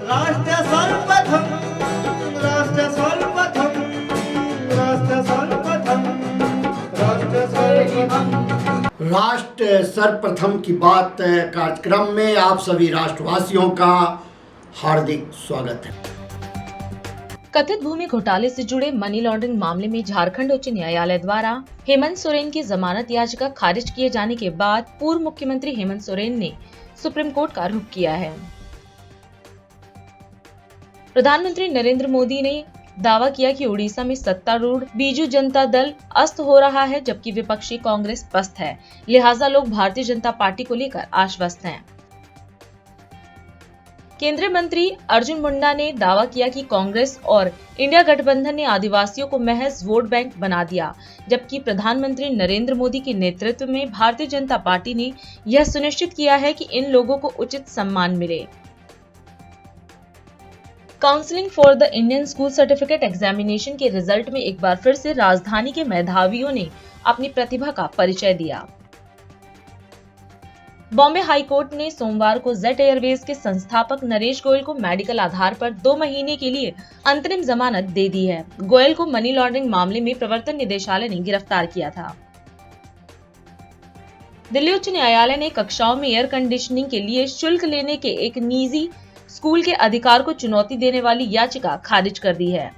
राष्ट्र सर्वप्रथम राष्ट्र सर्वप्रथम राष्ट्र सर्वप्रथम राष्ट्र सर्वप्रथम राष्ट्र सर्वप्रथम की बात कार्यक्रम में आप सभी राष्ट्रवासियों का हार्दिक स्वागत है। कथित भूमि घोटाले से जुड़े मनी लॉन्ड्रिंग मामले में झारखंड उच्च न्यायालय द्वारा हेमंत सोरेन की जमानत याचिका खारिज किए जाने के बाद पूर्व मुख्यमंत्री हेमंत सोरेन ने सुप्रीम कोर्ट का रुख किया है। प्रधानमंत्री नरेंद्र मोदी ने दावा किया कि उड़ीसा में सत्तारूढ़ बीजू जनता दल अस्त हो रहा है, जबकि विपक्षी कांग्रेस पस्त है, लिहाजा लोग भारतीय जनता पार्टी को लेकर आश्वस्त हैं। केंद्रीय मंत्री अर्जुन मुंडा ने दावा किया कि कांग्रेस और इंडिया गठबंधन ने आदिवासियों को महज वोट बैंक बना दिया, जबकि प्रधानमंत्री नरेंद्र मोदी के नेतृत्व में भारतीय जनता पार्टी ने यह सुनिश्चित किया है कि इन लोगों को उचित सम्मान मिले। Counselling for the Indian school certificate examination के रिजल्ट में एक बार फिर से राजधानी के मेधावियों ने अपनी प्रतिभा का परिचय दिया। बॉम्बे हाई कोर्ट ने सोमवार को जेट एयरवेज के संस्थापक नरेश गोयल को मेडिकल आधार पर 2 महीने के लिए अंतरिम जमानत दे दी है। गोयल को मनी लॉन्ड्रिंग मामले में प्रवर्तन निदेशालय ने गिरफ्तार किया था। दिल्ली उच्च न्यायालय ने कक्षाओं में एयर कंडीशनिंग के लिए शुल्क लेने के एक निजी स्कूल के अधिकार को चुनौती देने वाली याचिका खारिज कर दी है।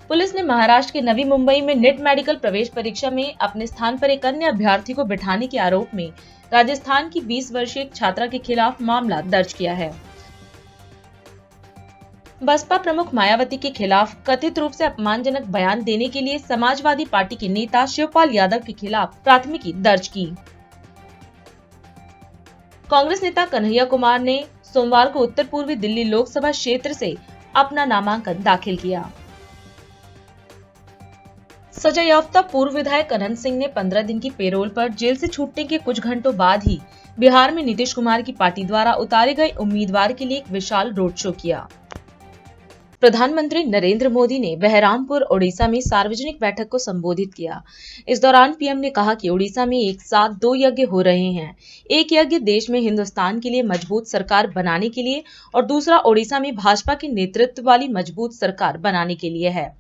पुलिस ने महाराष्ट्र के नवी मुंबई में नीट मेडिकल प्रवेश परीक्षा में अपने स्थान पर एक अन्य अभ्यर्थी को बिठाने के आरोप में राजस्थान की 20 वर्षीय छात्रा के खिलाफ मामला दर्ज किया है। बसपा प्रमुख मायावती के खिलाफ कथित रूप से अपमानजनक बयान देने के लिए समाजवादी पार्टी के नेता शिवपाल यादव के खिलाफ प्राथमिकी दर्ज की। कांग्रेस नेता कन्हैया कुमार ने सोमवार को उत्तर पूर्वी दिल्ली लोकसभा क्षेत्र से अपना नामांकन दाखिल किया। सजायाफ्ता पूर्व विधायक अनंत सिंह ने 15 दिन की पेरोल पर जेल से छूटने के कुछ घंटों बाद ही बिहार में नीतीश कुमार की पार्टी द्वारा उतारे गए उम्मीदवार के लिए एक विशाल रोड शो किया। प्रधानमंत्री नरेंद्र मोदी ने बहरामपुर ओडिशा में सार्वजनिक बैठक को संबोधित किया। इस दौरान पीएम ने कहा कि ओडिशा में एक साथ 2 यज्ञ हो रहे हैं। एक यज्ञ देश में हिंदुस्तान के लिए मजबूत सरकार बनाने के लिए और दूसरा ओडिशा में भाजपा के नेतृत्व वाली मजबूत सरकार बनाने के लिए है।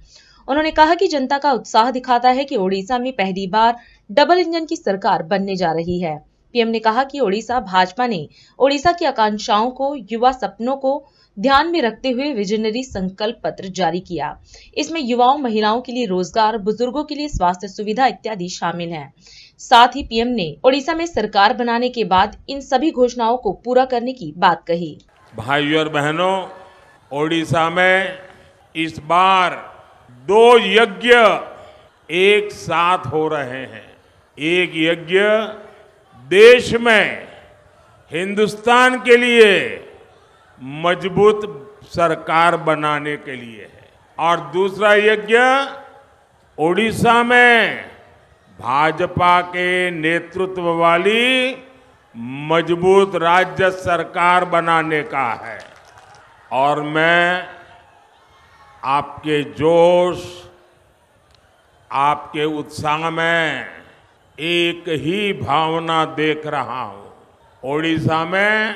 उन्होंने कहा कि जनता का उत्साह दिखाता है कि ओडिशा में पहली बार डबल इंजन की सरकार बनने जा रही है। पीएम ने कहा कि ओडिशा भाजपा ने ओडिशा की आकांक्षाओं को, युवा सपनों को ध्यान में रखते हुए विजनरी संकल्प पत्र जारी किया। इसमें युवाओं, महिलाओं के लिए रोजगार, बुजुर्गों के लिए स्वास्थ्य सुविधा इत्यादि शामिल हैं। साथ ही पीएम ने ओडिशा में सरकार बनाने के बाद इन सभी घोषणाओं को पूरा करने की बात कही। भाइयों और बहनों, ओडिशा में इस बार 2 यज्ञ एक साथ हो रहे हैं। एक यज्ञ देश में हिंदुस्तान के लिए मजबूत सरकार बनाने के लिए है और दूसरा यज्ञ ओडिशा में भाजपा के नेतृत्व वाली मजबूत राज्य सरकार बनाने का है। और मैं आपके जोश, आपके उत्साह में एक ही भावना देख रहा हूं। ओडिशा में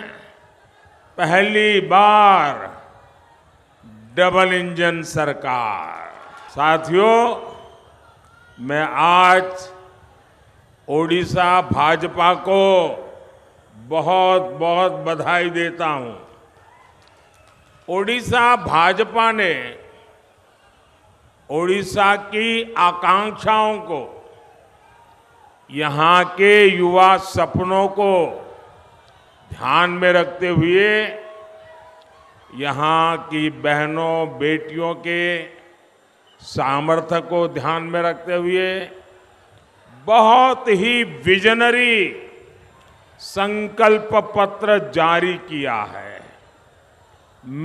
पहली बार डबल इंजन सरकार। साथियों, मैं आज ओडिशा भाजपा को बहुत बहुत बधाई देता हूं। ओडिशा भाजपा ने ओडिशा की आकांक्षाओं को, यहाँ के युवा सपनों को ध्यान में रखते हुए, यहाँ की बहनों बेटियों के सामर्थ्य को ध्यान में रखते हुए बहुत ही विजनरी संकल्प पत्र जारी किया है।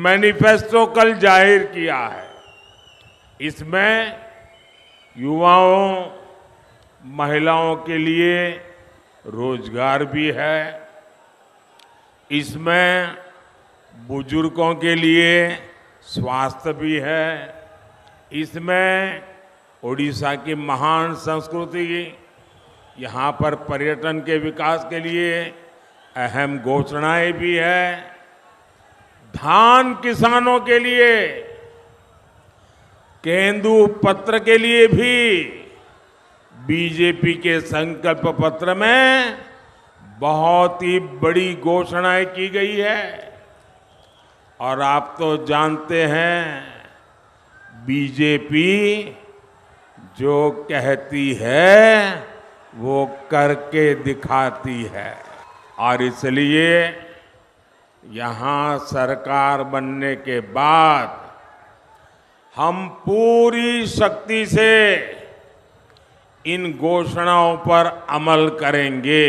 मैनिफेस्टो कल जाहिर किया है। इसमें युवाओं, महिलाओं के लिए रोजगार भी है। इसमें बुजुर्गों के लिए स्वास्थ्य भी है। इसमें ओडिशा की महान संस्कृति, यहाँ पर पर्यटन के विकास के लिए अहम घोषणाएं भी है। धान किसानों के लिए, केंदु पत्र के लिए भी बीजेपी के संकल्प पत्र में बहुत ही बड़ी घोषणाएं की गई है। और आप तो जानते हैं, बीजेपी जो कहती है वो करके दिखाती है। और इसलिए यहां सरकार बनने के बाद हम पूरी शक्ति से इन घोषणाओं पर अमल करेंगे।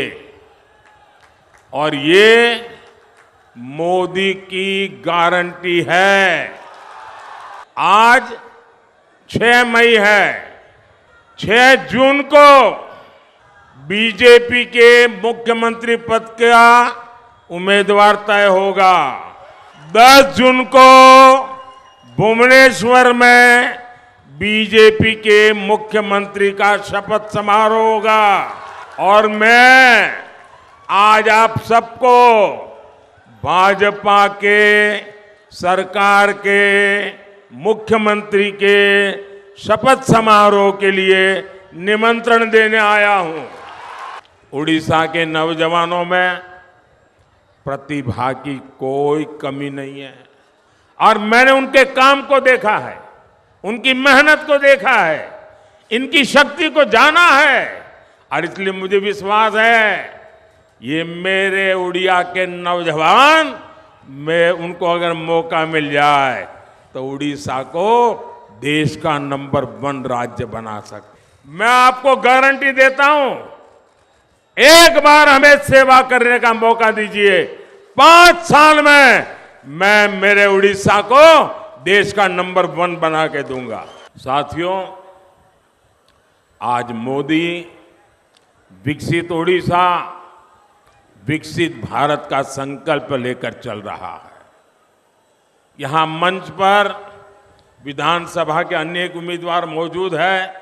और ये मोदी की गारंटी है। आज 6 मई है। 6 जून को बीजेपी के मुख्यमंत्री पद का उम्मीदवार तय होगा। 10 जून को भुवनेश्वर में बीजेपी के मुख्यमंत्री का शपथ समारोह होगा। और मैं आज आप सबको भाजपा के सरकार के मुख्यमंत्री के शपथ समारोह के लिए निमंत्रण देने आया हूं। उड़ीसा के नौजवानों में प्रतिभा की कोई कमी नहीं है। और मैंने उनके काम को देखा है, उनकी मेहनत को देखा है, इनकी शक्ति को जाना है। और इसलिए मुझे विश्वास है, ये मेरे उड़िया के नौजवान, मैं उनको अगर मौका मिल जाए तो उड़ीसा को देश का नंबर 1 राज्य बना सकते। मैं आपको गारंटी देता हूं, एक बार हमें सेवा करने का मौका दीजिए, 5 साल में मैं मेरे उड़ीसा को देश का नंबर 1 बना के दूंगा। साथियों, आज मोदी विकसित उड़ीसा, विकसित भारत का संकल्प लेकर चल रहा है। यहां मंच पर विधानसभा के अनेक उम्मीदवार मौजूद हैं।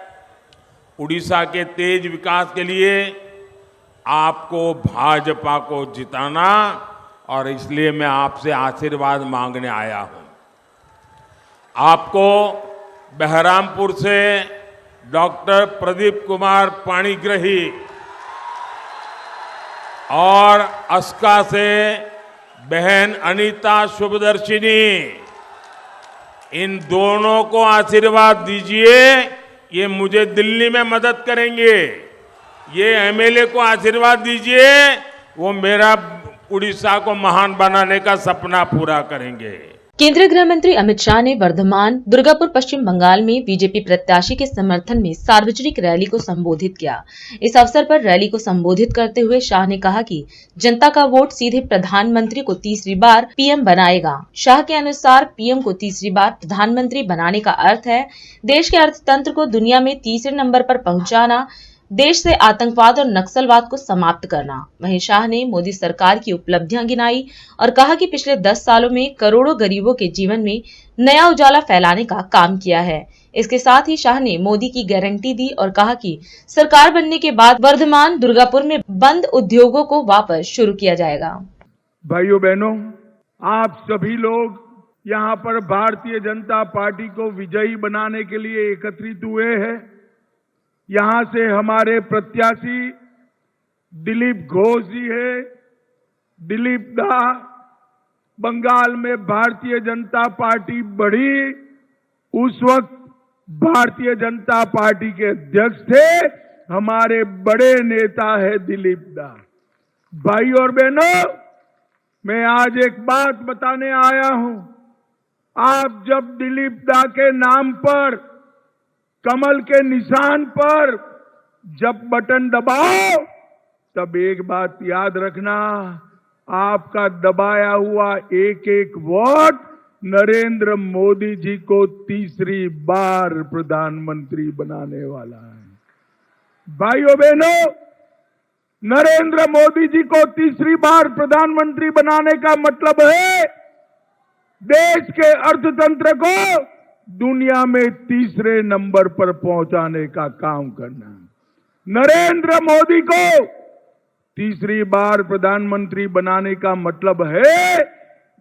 उड़ीसा के तेज विकास के लिए आपको भाजपा को जिताना, और इसलिए मैं आपसे आशीर्वाद मांगने आया हूं। आपको बहरामपुर से डॉक्टर प्रदीप कुमार पाणिग्राही और अस्का से बहन अनीता शुभदर्शिनी, इन दोनों को आशीर्वाद दीजिए। ये मुझे दिल्ली में मदद करेंगे। ये एमएलए को आशीर्वाद दीजिए, वो मेरा उड़ीसा को महान बनाने का सपना पूरा करेंगे। केंद्रीय गृह मंत्री अमित शाह ने वर्धमान दुर्गापुर पश्चिम बंगाल में बीजेपी प्रत्याशी के समर्थन में सार्वजनिक रैली को संबोधित किया। इस अवसर पर रैली को संबोधित करते हुए शाह ने कहा कि जनता का वोट सीधे प्रधानमंत्री को तीसरी बार पीएम बनाएगा। शाह के अनुसार पीएम को तीसरी बार प्रधानमंत्री बनाने का अर्थ है देश के अर्थतंत्र को दुनिया में तीसरे नंबर पर पहुंचाना, देश से आतंकवाद और नक्सलवाद को समाप्त करना। वहीं शाह ने मोदी सरकार की उपलब्धियां गिनाई और कहा कि पिछले 10 सालों में करोड़ों गरीबों के जीवन में नया उजाला फैलाने का काम किया है। इसके साथ ही शाह ने मोदी की गारंटी दी और कहा कि सरकार बनने के बाद वर्धमान दुर्गापुर में बंद उद्योगों को वापस शुरू किया जाएगा। भाइयों बहनों, आप सभी लोग यहाँ पर भारतीय जनता पार्टी को विजयी बनाने के लिए एकत्रित हुए हैं। यहां से हमारे प्रत्याशी दिलीप घोष जी है। दिलीप दा बंगाल में भारतीय जनता पार्टी बढ़ी, उस वक्त भारतीय जनता पार्टी के अध्यक्ष थे, हमारे बड़े नेता है दिलीप दा। भाई और बहनों, मैं आज एक बात बताने आया हूं। आप जब दिलीप दा के नाम पर, कमल के निशान पर जब बटन दबाओ, तब एक बात याद रखना, आपका दबाया हुआ एक एक वोट नरेंद्र मोदी जी को तीसरी बार प्रधानमंत्री बनाने वाला है। भाइयों बहनों, नरेंद्र मोदी जी को तीसरी बार प्रधानमंत्री बनाने का मतलब है देश के अर्थतंत्र को दुनिया में तीसरे नंबर पर पहुंचाने का काम करना। नरेंद्र मोदी को तीसरी बार प्रधानमंत्री बनाने का मतलब है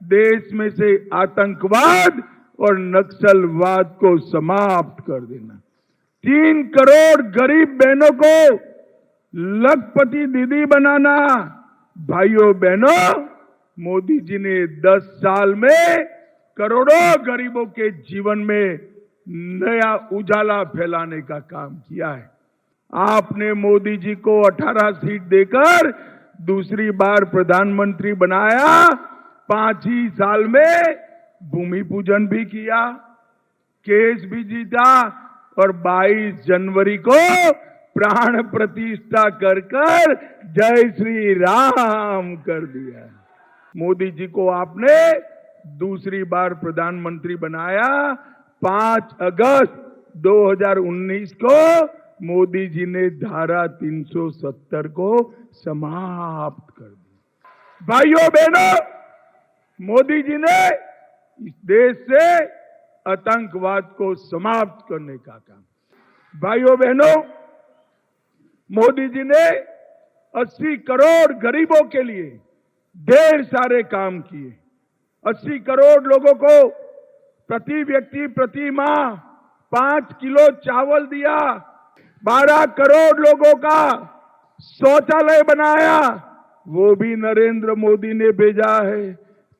देश में से आतंकवाद और नक्सलवाद को समाप्त कर देना। 3 करोड़ गरीब बहनों को लखपति दीदी बनाना। भाइयों बहनों, मोदी जी ने 10 साल में करोड़ों गरीबों के जीवन में नया उजाला फैलाने का काम किया है। आपने मोदी जी को 18 सीट देकर दूसरी बार प्रधानमंत्री बनाया। 5 ही साल में भूमि पूजन भी किया, केस भी जीता और 22 जनवरी को प्राण प्रतिष्ठा कर जय श्री राम कर दिया। मोदी जी को आपने दूसरी बार प्रधानमंत्री बनाया। 5 अगस्त 2019 को मोदी जी ने धारा 370 को समाप्त कर दिया। भाइयों बहनों, मोदी जी ने इस देश से आतंकवाद को समाप्त करने का काम। भाइयों बहनों, मोदी जी ने 80 करोड़ गरीबों के लिए ढेर सारे काम किए। 80 करोड़ लोगों को प्रति व्यक्ति प्रति माह 5 किलो चावल दिया। 12 करोड़ लोगों का शौचालय बनाया, वो भी नरेंद्र मोदी ने भेजा है।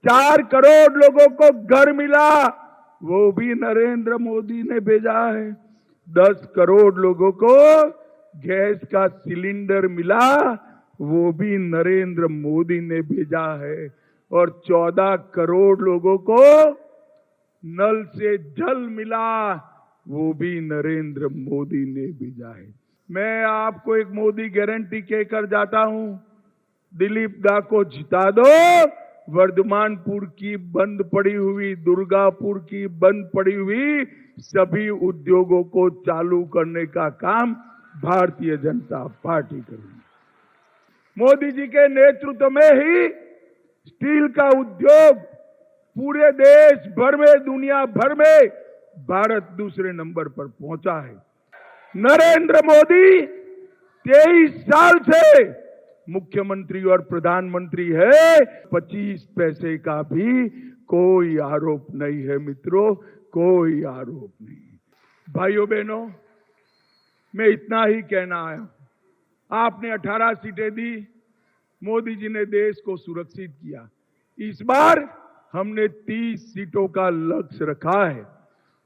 4 करोड़ लोगों को घर मिला, वो भी नरेंद्र मोदी ने भेजा है। 10 करोड़ लोगों को गैस का सिलेंडर मिला, वो भी नरेंद्र मोदी ने भेजा है। और 14 करोड़ लोगों को नल से जल मिला, वो भी नरेंद्र मोदी ने भेजा है। मैं आपको एक मोदी गारंटी कहकर जाता हूं, दिलीप दा को जिता दो। वर्धमानपुर की बंद पड़ी हुई, दुर्गापुर की बंद पड़ी हुई सभी उद्योगों को चालू करने का काम भारतीय जनता पार्टी करेगी। मोदी जी के नेतृत्व में ही स्टील का उद्योग पूरे देश भर में, दुनिया भर में भारत दूसरे नंबर पर पहुंचा है। नरेंद्र मोदी 23 साल से मुख्यमंत्री और प्रधानमंत्री है। 25 पैसे का भी कोई आरोप नहीं है मित्रों, कोई आरोप नहीं। भाइयों बहनों, मैं इतना ही कहना आया हूं। आपने 18 सीटें दी, मोदी जी ने देश को सुरक्षित किया। इस बार हमने 30 सीटों का लक्ष्य रखा है।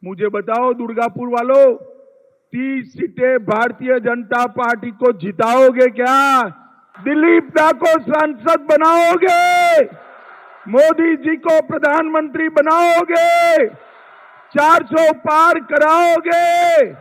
मुझे बताओ दुर्गापुर वालों, 30 सीटें भारतीय जनता पार्टी को जिताओगे क्या? दिलीप दा को सांसद बनाओगे? मोदी जी को प्रधानमंत्री बनाओगे? 400 पार कराओगे?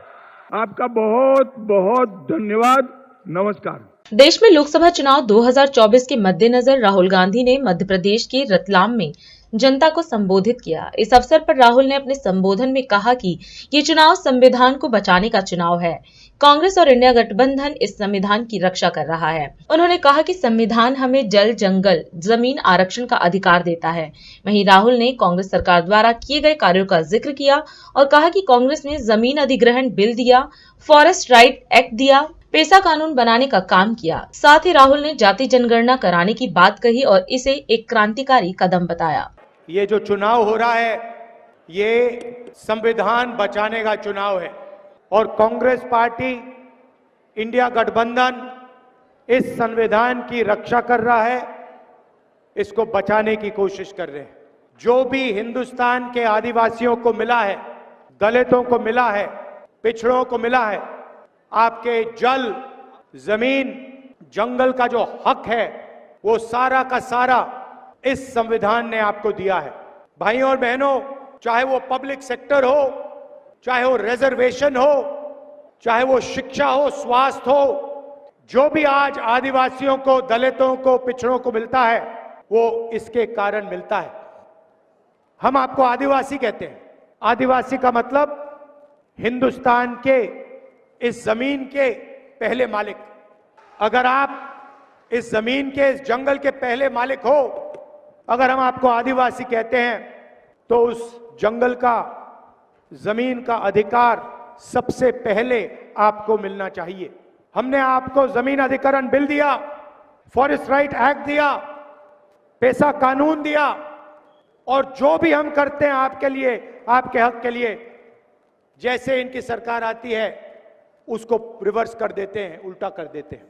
आपका बहुत बहुत धन्यवाद। नमस्कार। देश में लोकसभा चुनाव 2024 के मद्देनजर राहुल गांधी ने मध्य प्रदेश के रतलाम में जनता को संबोधित किया। इस अवसर पर राहुल ने अपने संबोधन में कहा कि ये चुनाव संविधान को बचाने का चुनाव है। कांग्रेस और इंडिया गठबंधन इस संविधान की रक्षा कर रहा है। उन्होंने कहा कि संविधान हमें जल, जंगल, जमीन आरक्षण का अधिकार देता है। वहीं राहुल ने कांग्रेस सरकार द्वारा किए गए कार्यों का जिक्र किया और कहा कि कांग्रेस ने जमीन अधिग्रहण बिल दिया, फॉरेस्ट राइट एक्ट दिया, पेसा कानून बनाने का काम किया। साथ ही राहुल ने जाति जनगणना कराने की बात कही और इसे एक क्रांतिकारी कदम बताया। ये जो चुनाव हो रहा है, ये संविधान बचाने का चुनाव है और कांग्रेस पार्टी, इंडिया गठबंधन इस संविधान की रक्षा कर रहा है, इसको बचाने की कोशिश कर रहे हैं। जो भी हिंदुस्तान के आदिवासियों को मिला है, दलितों को मिला है, पिछड़ों को मिला है, आपके जल, जमीन, जंगल का जो हक है, वो सारा का सारा इस संविधान ने आपको दिया है। भाइयों और बहनों, चाहे वो पब्लिक सेक्टर हो, चाहे वो रिजर्वेशन हो, चाहे वो शिक्षा हो, स्वास्थ्य हो, जो भी आज आदिवासियों को, दलितों को, पिछड़ों को मिलता है, वो इसके कारण मिलता है। हम आपको आदिवासी कहते हैं। आदिवासी का मतलब हिंदुस्तान के इस जमीन के पहले मालिक। अगर आप इस जमीन के, इस जंगल के पहले मालिक हो, अगर हम आपको आदिवासी कहते हैं, तो उस जंगल का, जमीन का अधिकार सबसे पहले आपको मिलना चाहिए। हमने आपको जमीन अधिग्रहण बिल दिया, फॉरेस्ट राइट एक्ट दिया, पेसा कानून दिया, और जो भी हम करते हैं आपके लिए, आपके हक के लिए, जैसे इनकी सरकार आती है उसको रिवर्स कर देते हैं, उल्टा कर देते हैं।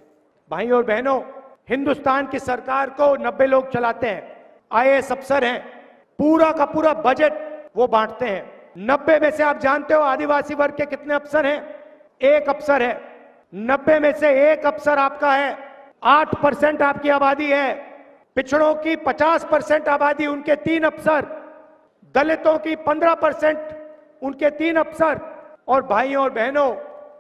भाई और बहनों, हिंदुस्तान की सरकार को 90 लोग चलाते हैं, IAS अफसर हैं, पूरा का पूरा बजट वो बांटते हैं। 90 में से आप जानते हो आदिवासी वर्ग के कितने अफसर हैं? 1 अफसर है। 90 में से 1 अफसर आपका है। 8% आपकी आबादी है। पिछड़ों की 50% आबादी, उनके 3 अफसर। दलितों की 15%, उनके 3 अफसर। और भाइयों और बहनों,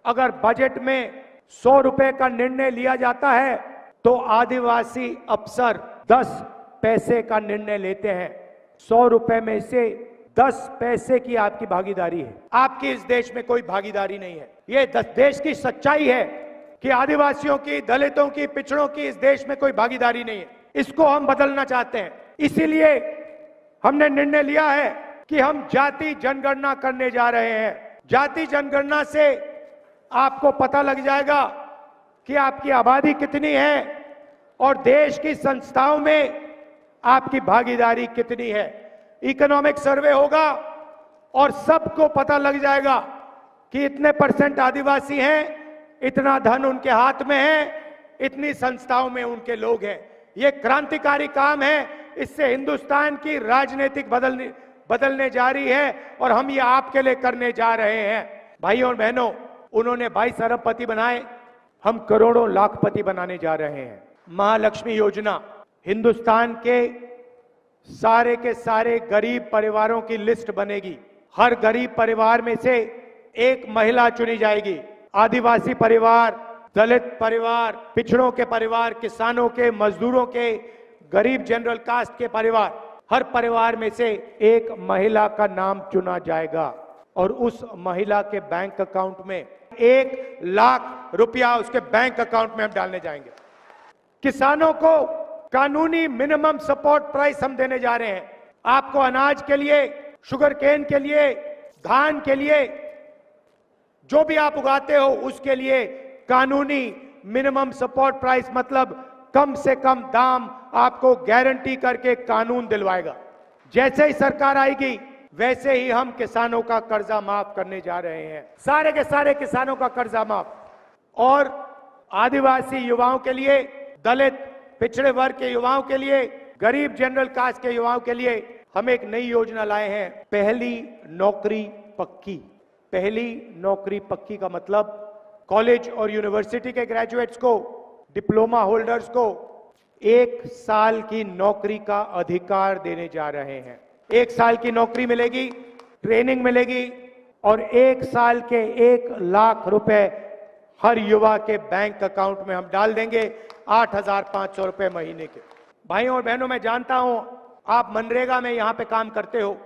अगर बजट में 100 रुपए का निर्णय लिया जाता है तो आदिवासी अफसर 10 पैसे का निर्णय लेते हैं। 100 रुपए में से 10 पैसे की आपकी भागीदारी है। आपकी इस देश में कोई भागीदारी नहीं है। ये देश की सच्चाई है कि आदिवासियों की, दलितों की, पिछड़ों की इस देश में कोई भागीदारी नहीं है। इसको हम बदलना चाहते हैं। इसीलिए हमने निर्णय लिया है कि हम जाति जनगणना करने जा रहे हैं। जाति जनगणना से आपको पता लग जाएगा कि आपकी आबादी कितनी है और देश की संस्थाओं में आपकी भागीदारी कितनी है। इकोनॉमिक सर्वे होगा और सबको पता लग जाएगा कि इतने % आदिवासी हैं, इतना धन उनके हाथ में है, इतनी संस्थाओं में उनके लोग हैं। ये क्रांतिकारी काम है। इससे हिंदुस्तान की राजनीतिक बदलने जा रही है और हम ये आपके लिए करने जा रहे हैं। भाइयों और बहनों, उन्होंने 22 अरबपति बनाए, हम करोड़ों लाखपति बनाने जा रहे हैं। महालक्ष्मी योजना, हिंदुस्तान के सारे गरीब परिवारों की लिस्ट बनेगी। हर गरीब परिवार में से एक महिला चुनी जाएगी। आदिवासी परिवार, दलित परिवार, पिछड़ों के परिवार, किसानों के, मजदूरों के, गरीब जनरल कास्ट के परिवार, हर परिवार में से एक महिला का नाम चुना जाएगा और उस महिला के बैंक अकाउंट में 1 लाख रुपया उसके बैंक अकाउंट में हम डालने जाएंगे। किसानों को कानूनी मिनिमम सपोर्ट प्राइस हम देने जा रहे हैं। आपको अनाज के लिए, शुगर केन के लिए, धान के लिए, जो भी आप उगाते हो उसके लिए कानूनी मिनिमम सपोर्ट प्राइस, मतलब कम से कम दाम आपको गारंटी करके कानून दिलवाएगा। जैसे ही सरकार आएगी वैसे ही हम किसानों का कर्जा माफ करने जा रहे हैं। सारे के सारे किसानों का कर्जा माफ। और आदिवासी युवाओं के लिए, दलित पिछड़े वर्ग के युवाओं के लिए, गरीब जनरल कास्ट के युवाओं के लिए हम एक नई योजना लाए हैं, पहली नौकरी पक्की। पहली नौकरी पक्की का मतलब कॉलेज और यूनिवर्सिटी के ग्रेजुएट्स को, डिप्लोमा होल्डर्स को 1 साल की नौकरी का अधिकार देने जा रहे हैं। 1 साल की नौकरी मिलेगी, ट्रेनिंग मिलेगी और 1 साल के 1 लाख रुपए हर युवा के बैंक अकाउंट में हम डाल देंगे, 8,500 रुपए महीने के। भाइयों और बहनों, मैं जानता हूं आप मनरेगा में यहां पे काम करते हो,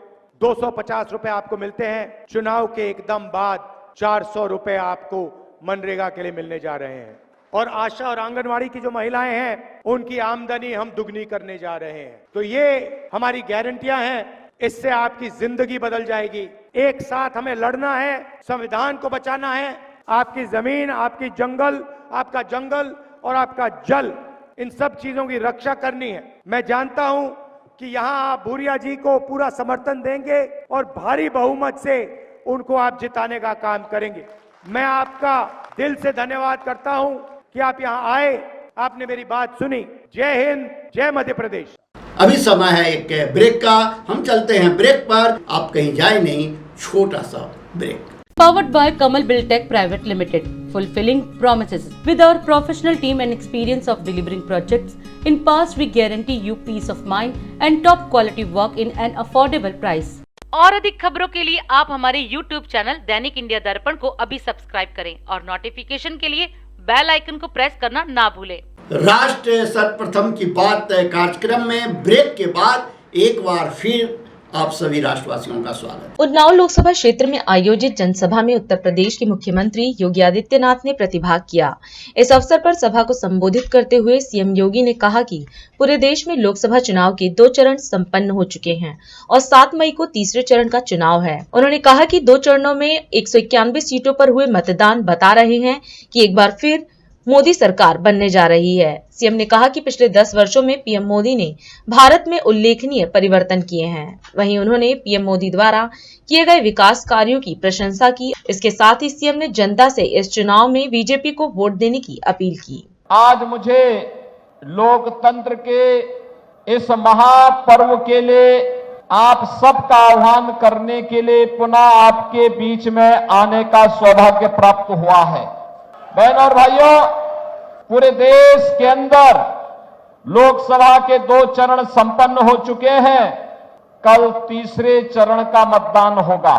250 रुपए आपको मिलते हैं। चुनाव के एकदम बाद 400 रुपए आपको मनरेगा के लिए मिलने जा रहे हैं। और आशा और आंगनवाड़ी की जो महिलाएं हैं उनकी आमदनी हम दुगनी करने जा रहे हैं। तो ये हमारी गारंटियां हैं, इससे आपकी जिंदगी बदल जाएगी। एक साथ हमें लड़ना है, संविधान को बचाना है। आपकी जमीन, आपकी जंगल, आपका जंगल और आपका जल, इन सब चीजों की रक्षा करनी है। मैं जानता हूं कि यहां आप भूरिया जी को पूरा समर्थन देंगे और भारी बहुमत से उनको आप जिताने का काम करेंगे। मैं आपका दिल से धन्यवाद करता हूं कि आप यहां आए, आपने मेरी बात सुनी। जय हिंद, जय मध्य प्रदेश। अभी समय है एक ब्रेक का, हम चलते हैं ब्रेक पर। आप कहीं जाए नहीं, छोटा सा break. Powered by Kamal Buildtech Private Limited, fulfilling promises. With our professional team and experience of delivering projects, in past we guarantee you peace of mind and top quality work in an affordable price. और अधिक खबरों के लिए आप हमारे YouTube channel दैनिक India दर्पण को अभी सब्सक्राइब करें और नोटिफिकेशन के लिए बेल आइकन को प्रेस करना ना भूलें। राष्ट्र सर्वप्रथम की बात कार्यक्रम में ब्रेक के बाद एक बार फिर आप सभी राष्ट्रवासियों का स्वागत। उन्नाव लोकसभा क्षेत्र में आयोजित जनसभा में उत्तर प्रदेश के मुख्यमंत्री योगी आदित्यनाथ ने प्रतिभाग किया। इस अवसर पर सभा को संबोधित करते हुए सीएम योगी ने कहा कि पूरे देश में लोकसभा चुनाव के 2 चरण संपन्न हो चुके हैं और 7 मई को तीसरे चरण का चुनाव है। उन्होंने कहा कि 2 चरणों में 191 सीटों पर हुए मतदान बता रहे हैं कि एक बार फिर मोदी सरकार बनने जा रही है। सीएम ने कहा कि पिछले 10 वर्षों में पीएम मोदी ने भारत में उल्लेखनीय परिवर्तन किए हैं। वहीं उन्होंने पीएम मोदी द्वारा किए गए विकास कार्यों की प्रशंसा की। इसके साथ ही सीएम ने जनता से इस चुनाव में बीजेपी को वोट देने की अपील की। आज मुझे लोकतंत्र के इस महापर्व के लिए आप सबका आह्वान करने के लिए पुनः आपके बीच में आने का सौभाग्य प्राप्त हुआ है। बहनों और भाइयों, पूरे देश के अंदर लोकसभा के 2 चरण संपन्न हो चुके हैं। कल तीसरे चरण का मतदान होगा।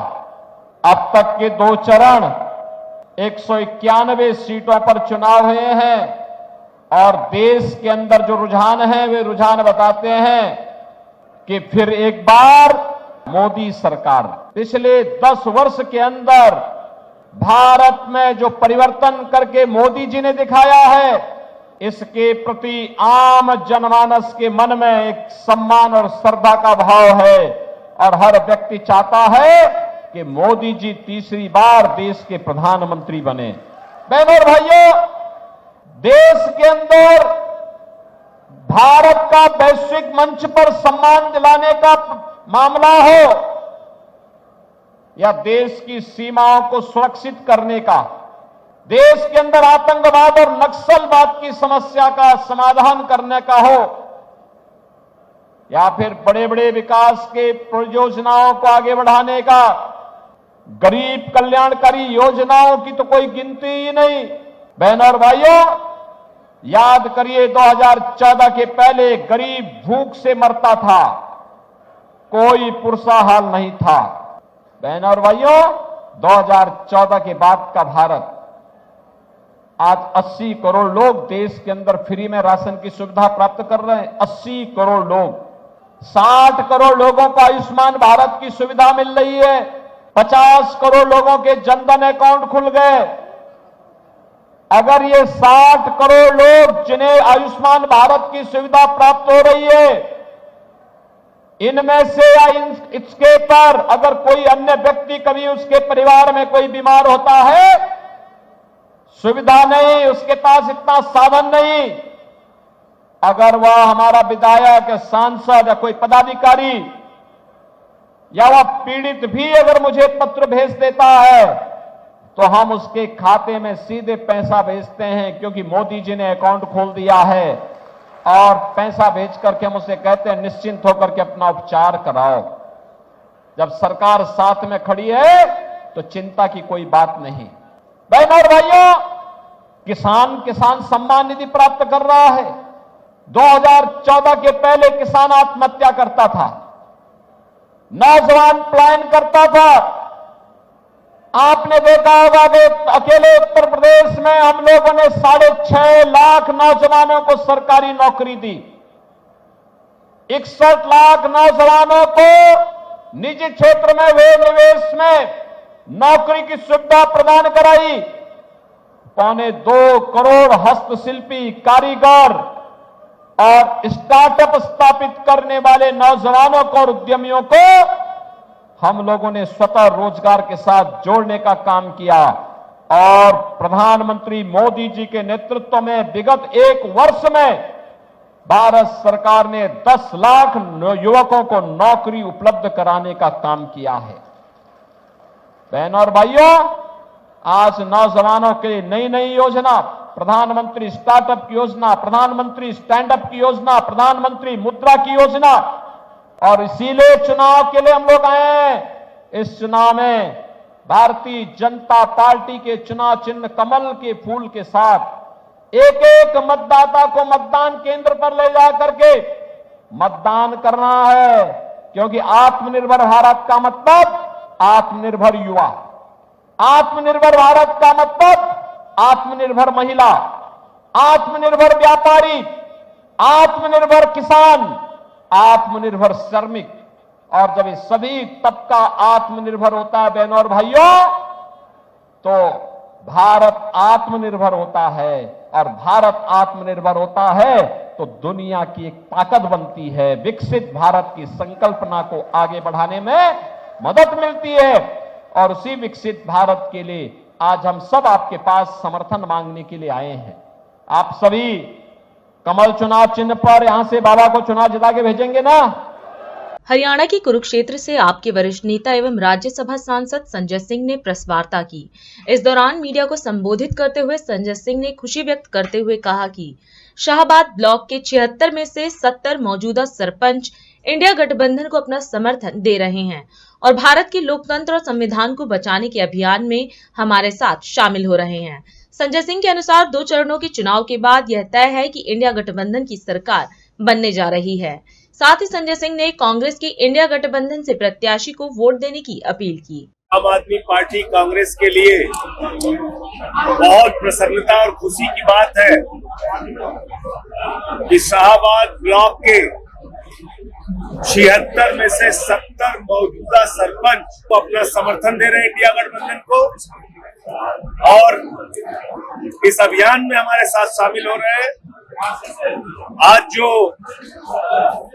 अब तक के 2 चरण 191 सीटों पर चुनाव हुए हैं और देश के अंदर जो रुझान है वे रुझान बताते हैं कि फिर एक बार मोदी सरकार पिछले 10 वर्ष के अंदर भारत में जो परिवर्तन करके मोदी जी ने दिखाया है, इसके प्रति आम जनमानस के मन में एक सम्मान और श्रद्धा का भाव है और हर व्यक्ति चाहता है कि मोदी जी तीसरी बार देश के प्रधानमंत्री बने। बहनों और भाइयों, देश के अंदर भारत का वैश्विक मंच पर सम्मान दिलाने का मामला हो या देश की सीमाओं को सुरक्षित करने का, देश के अंदर आतंकवाद और नक्सलवाद की समस्या का समाधान करने का हो या फिर बड़े बड़े विकास के परियोजनाओं को आगे बढ़ाने का, गरीब कल्याणकारी योजनाओं की तो कोई गिनती ही नहीं। बहनों और भाइयों, याद करिए 2014 के पहले गरीब भूख से मरता था, कोई पुरसा हाल नहीं था। बहनों और भाइयों, 2014 के बाद का भारत, आज 80 करोड़ लोग देश के अंदर फ्री में राशन की सुविधा प्राप्त कर रहे हैं। 80 करोड़ लोग, 60 करोड़ लोगों को आयुष्मान भारत की सुविधा मिल रही है। 50 करोड़ लोगों के जनधन अकाउंट खुल गए। अगर ये 60 करोड़ लोग जिन्हें आयुष्मान भारत की सुविधा प्राप्त हो रही है, इनमें से या इसके पर अगर कोई अन्य व्यक्ति, कभी उसके परिवार में कोई बीमार होता है, सुविधा नहीं, उसके पास इतना साधन नहीं, अगर वह हमारा विधायक, सांसद या कोई पदाधिकारी या वह पीड़ित भी अगर मुझे पत्र भेज देता है तो हम उसके खाते में सीधे पैसा भेजते हैं, क्योंकि मोदी जी ने अकाउंट खोल दिया है और पैसा भेज करके हम उसे कहते हैं निश्चिंत होकर के अपना उपचार कराओ। जब सरकार साथ में खड़ी है तो चिंता की कोई बात नहीं। बहनों और भाइयों, किसान सम्मान निधि प्राप्त कर रहा है। 2014 के पहले किसान आत्महत्या करता था, नौजवान पलायन करता था। आपने देखा होगा कि अकेले उत्तर प्रदेश में हम लोगों ने 6.5 लाख नौजवानों को सरकारी नौकरी दी। 61 लाख नौजवानों को निजी क्षेत्र में हुए निवेश में नौकरी की सुविधा प्रदान कराई। 1.25 करोड़ हस्तशिल्पी, कारीगर और स्टार्टअप स्थापित करने वाले नौजवानों को और उद्यमियों को हम लोगों ने स्वतः रोजगार के साथ जोड़ने का काम किया और प्रधानमंत्री मोदी जी के नेतृत्व में विगत 1 वर्ष में भारत सरकार ने 10 लाख युवकों को नौकरी उपलब्ध कराने का काम किया है। बहनों और भाइयों, आज नौजवानों के लिए नई नई योजना, प्रधानमंत्री स्टार्टअप की योजना, प्रधानमंत्री स्टैंड अप की योजना, प्रधानमंत्री मुद्रा की योजना, और इसीलिए चुनाव के लिए हम लोग आए हैं। इस चुनाव में भारतीय जनता पार्टी के चुनाव चिन्ह कमल के फूल के साथ एक एक मतदाता को मतदान केंद्र पर ले जा करके मतदान करना है, क्योंकि आत्मनिर्भर भारत का मतलब आत्मनिर्भर युवा, आत्मनिर्भर भारत का मतलब आत्मनिर्भर महिला, आत्मनिर्भर व्यापारी, आत्मनिर्भर किसान, आत्मनिर्भर श्रमिक। और जब ये सभी तबका आत्मनिर्भर होता है बहनों और भाइयों, तो भारत आत्मनिर्भर होता है, और भारत आत्मनिर्भर होता है तो दुनिया की एक ताकत बनती है। विकसित भारत की संकल्पना को आगे बढ़ाने में मदद मिलती है, और उसी विकसित भारत के लिए आज हम सब आपके पास समर्थन मांगने के लिए आए हैं। आप सभी कमल चुनाव चिन्ह पर यहां से बाबा को चुनाव जिता के भेजेंगे ना? हरियाणा के कुरुक्षेत्र से आपके वरिष्ठ नेता एवं राज्यसभा सांसद संजय सिंह ने प्रेस वार्ता की। इस दौरान मीडिया को संबोधित करते हुए संजय सिंह ने खुशी व्यक्त करते हुए कहा कि शाहबाद ब्लॉक के 76 में से 70 मौजूदा सरपंच इंडिया गठबंधन को अपना समर्थन दे रहे हैं और भारत के लोकतंत्र और संविधान को बचाने के अभियान में हमारे साथ शामिल हो रहे हैं। संजय सिंह के अनुसार 2 चरणों के चुनाव के बाद यह तय है कि इंडिया गठबंधन की सरकार बनने जा रही है। साथ ही संजय सिंह ने कांग्रेस के इंडिया गठबंधन से प्रत्याशी को वोट देने की अपील की। आम आदमी पार्टी कांग्रेस के लिए बहुत प्रसन्नता और खुशी की बात है कि शाहबाद ब्लॉक के 76 में से 70 मौजूदा सरपंच को अपना समर्थन दे रहे हैं इंडिया गठबंधन को, और इस अभियान में हमारे साथ शामिल हो रहे हैं। आज जो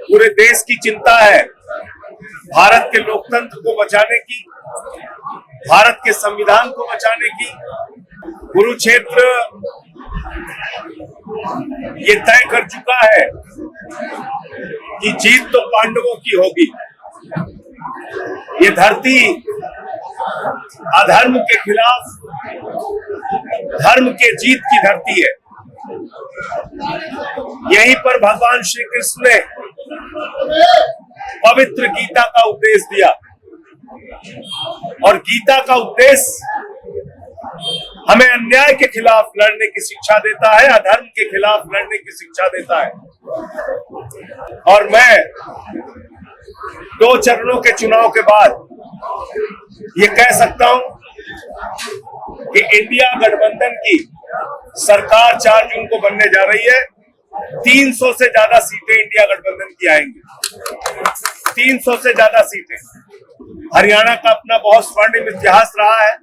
पूरे देश की चिंता है भारत के लोकतंत्र को बचाने की, भारत के संविधान को बचाने की, कुरुक्षेत्र ये तय कर चुका है कि जीत तो पांडवों की होगी। ये धरती अधर्म के खिलाफ धर्म के जीत की धरती है। यहीं पर भगवान श्री कृष्ण ने पवित्र गीता का उपदेश दिया, और गीता का उद्देश्य हमें अन्याय के खिलाफ लड़ने की शिक्षा देता है, अधर्म के खिलाफ लड़ने की शिक्षा देता है। और मैं 2 चरणों के चुनाव के बाद ये कह सकता हूं कि इंडिया गठबंधन की सरकार 4 जून को बनने जा रही है। 300 से ज्यादा सीटें इंडिया गठबंधन की आएंगी, 300 से ज्यादा सीटें। हरियाणा का अपना बहुत स्वर्णिम इतिहास रहा है,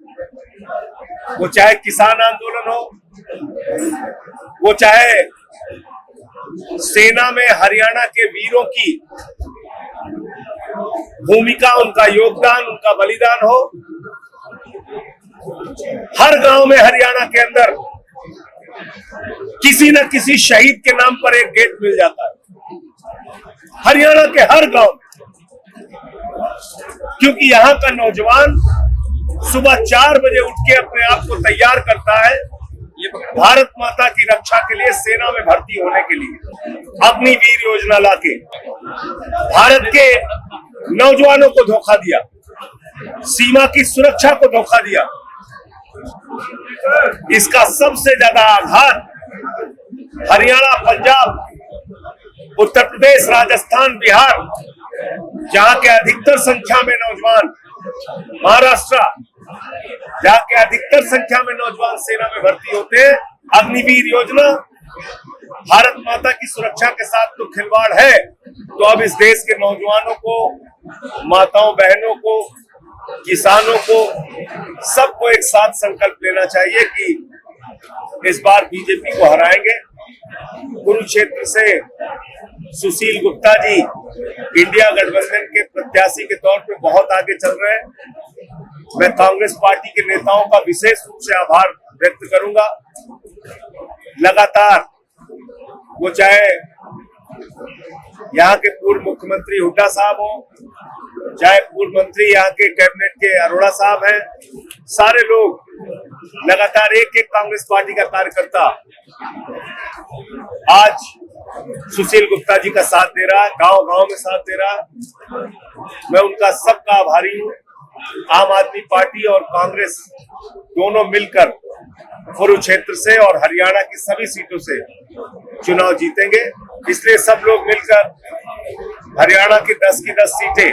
वो चाहे किसान आंदोलन हो, वो चाहे सेना में हरियाणा के वीरों की भूमिका, उनका योगदान, उनका बलिदान हो। हर गांव में हरियाणा के अंदर किसी न किसी शहीद के नाम पर एक गेट मिल जाता है, हरियाणा के हर गांव में, क्योंकि यहाँ का नौजवान सुबह 4 बजे उठ के अपने आप को तैयार करता है भारत माता की रक्षा के लिए, सेना में भर्ती होने के लिए। अग्निवीर योजना लाके भारत के नौजवानों को धोखा दिया, सीमा की सुरक्षा को धोखा दिया। इसका सबसे ज्यादा आघात हरियाणा, पंजाब, उत्तर प्रदेश, राजस्थान, बिहार, जहां के अधिकतर संख्या में नौजवान, महाराष्ट्र, जहां के अधिकतर संख्या में नौजवान सेना में भर्ती होते हैं। अग्निवीर योजना भारत माता की सुरक्षा के साथ तो खिलवाड़ है, तो अब इस देश के नौजवानों को, माताओं बहनों को, किसानों को, सबको एक साथ संकल्प लेना चाहिए कि इस बार बीजेपी को हराएंगे। कुरुक्षेत्र से सुशील गुप्ता जी इंडिया गठबंधन के प्रत्याशी के तौर पे बहुत आगे चल रहे हैं। मैं कांग्रेस पार्टी के नेताओं का विशेष रूप से आभार व्यक्त करूंगा। लगातार वो चाहे यहाँ के पूर्व मुख्यमंत्री हुड्डा साहब हो, चाहे पूर्व मंत्री यहाँ के कैबिनेट के अरोड़ा साहब हैं, सारे लोग लगातार एक कांग्रेस पार्टी का कार्यकर्ता आज सुशील गुप्ता जी का साथ दे रहा है, गांव-गांव में साथ दे रहा है। मैं उनका सबका आभारी हूँ। आम आदमी पार्टी और कांग्रेस दोनों मिलकर कुरुक्षेत्र से और हरियाणा की सभी सीटों से चुनाव जीतेंगे। इसलिए सब लोग मिलकर हरियाणा की 10 सीटें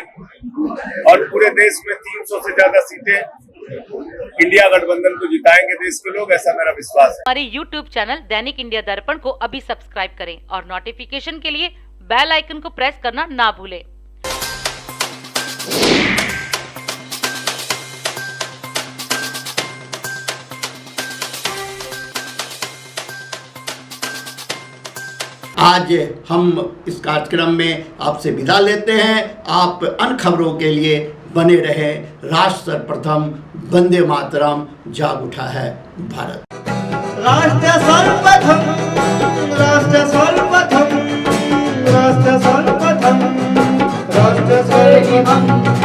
और पूरे देश में 300 से ज्यादा सीटें इंडिया गठबंधन को जिताएंगे देश के लोग, ऐसा मेरा विश्वास है। हमारे YouTube चैनल दैनिक इंडिया दर्पण को अभी सब्सक्राइब करें और नोटिफिकेशन के लिए बेल आइकन को प्रेस करना ना भूलें। आज हम इस कार्यक्रम में आपसे विदा लेते हैं। आप अन्य खबरों के लिए बने रहे। राष्ट्र सर्वप्रथम, वंदे मातरम, जाग उठा है भारत। राष्ट्र सर्वप्रथम, राष्ट्र सर्वप्रथम, राष्ट्र सर्वप्रथम, राष्ट्र सर्वप्रथम।